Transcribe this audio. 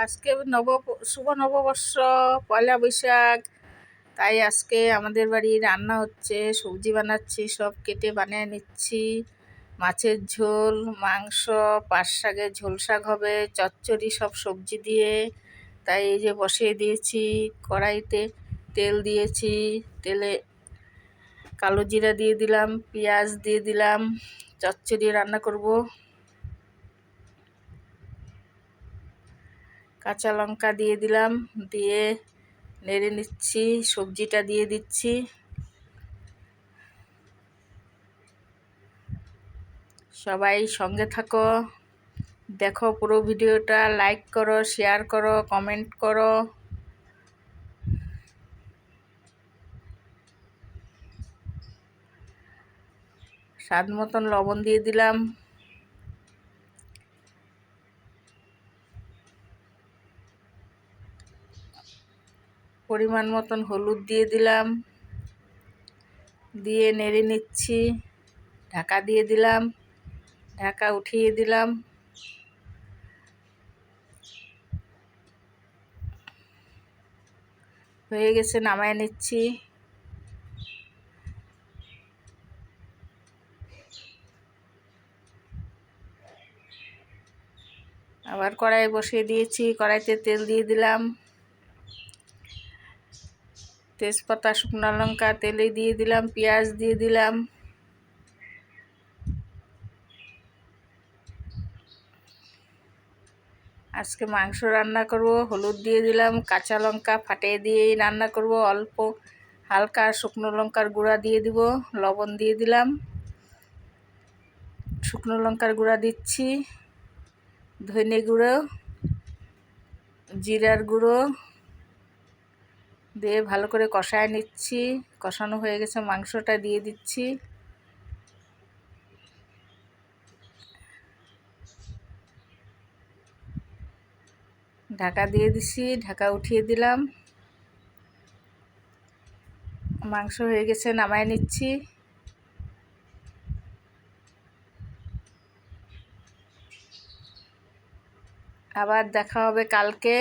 আজকে শুভ নববর্ষ, পয়লা বৈশাখ। তাই আজকে আমাদের বাড়ি রান্না হচ্ছে, সবজি বানাচ্ছি, সব কেটে বানিয়ে নিচ্ছি। মাছের ঝোল, মাংস, পাট শাকের ঝোল শাক হবে, চচ্চড়ি, সব সবজি দিয়ে। তাই এই যে বসিয়ে দিয়েছি কড়াইতে, তেল দিয়েছি। তেলে কালো জিরা দিয়ে দিলাম, পেঁয়াজ দিয়ে দিলাম, চচ্চড়ি রান্না করব। কাঁচা লঙ্কা দিয়ে দিলাম, দিয়ে নেড়ে নিচ্ছি, সবজিটা দিয়ে দিচ্ছি। সবাই সঙ্গে থাকো, দেখো পুরো ভিডিওটা, লাইক করো, শেয়ার করো, কমেন্ট করো। স্বাদ মতন লবণ দিয়ে দিলাম। পরিমাণ মতন হলুদ দিয়ে দিলাম, দিয়ে নেড়ে নিচ্ছি। ঢাকা দিয়ে দিলাম, ঢাকা উঠিয়ে দিলাম। হয়ে গেছে, নামায় নিচ্ছি। আবার কড়াই বসিয়ে দিয়েছি, কড়াইতে তেল দিয়ে দিলাম। তেজপাতা, শুকনো লঙ্কা তেলে দিয়ে দিলাম, পেঁয়াজ দিয়ে দিলাম। আজকে মাংস রান্না করব, হলুদ দিয়ে দিলাম, কাঁচা লঙ্কা ফাটিয়ে দিয়েই রান্না করব। অল্প হালকা শুকনো লঙ্কার গুঁড়া দিয়ে দিব, লবণ দিয়ে দিলাম, শুকনো লঙ্কার গুঁড়া দিচ্ছি, ধনে গুঁড়ো, জিরার গুঁড়ো দিয়ে ভালো করে কষায় নিচ্ছি। কষানো হয়ে গেছে, মাংসটা দিয়ে দিচ্ছি। ঢাকা দিয়ে দিছি, ঢাকা উঠিয়ে দিলাম। মাংস হয়ে গেছে, নামায় নিচ্ছি। আবার দেখা হবে কালকে।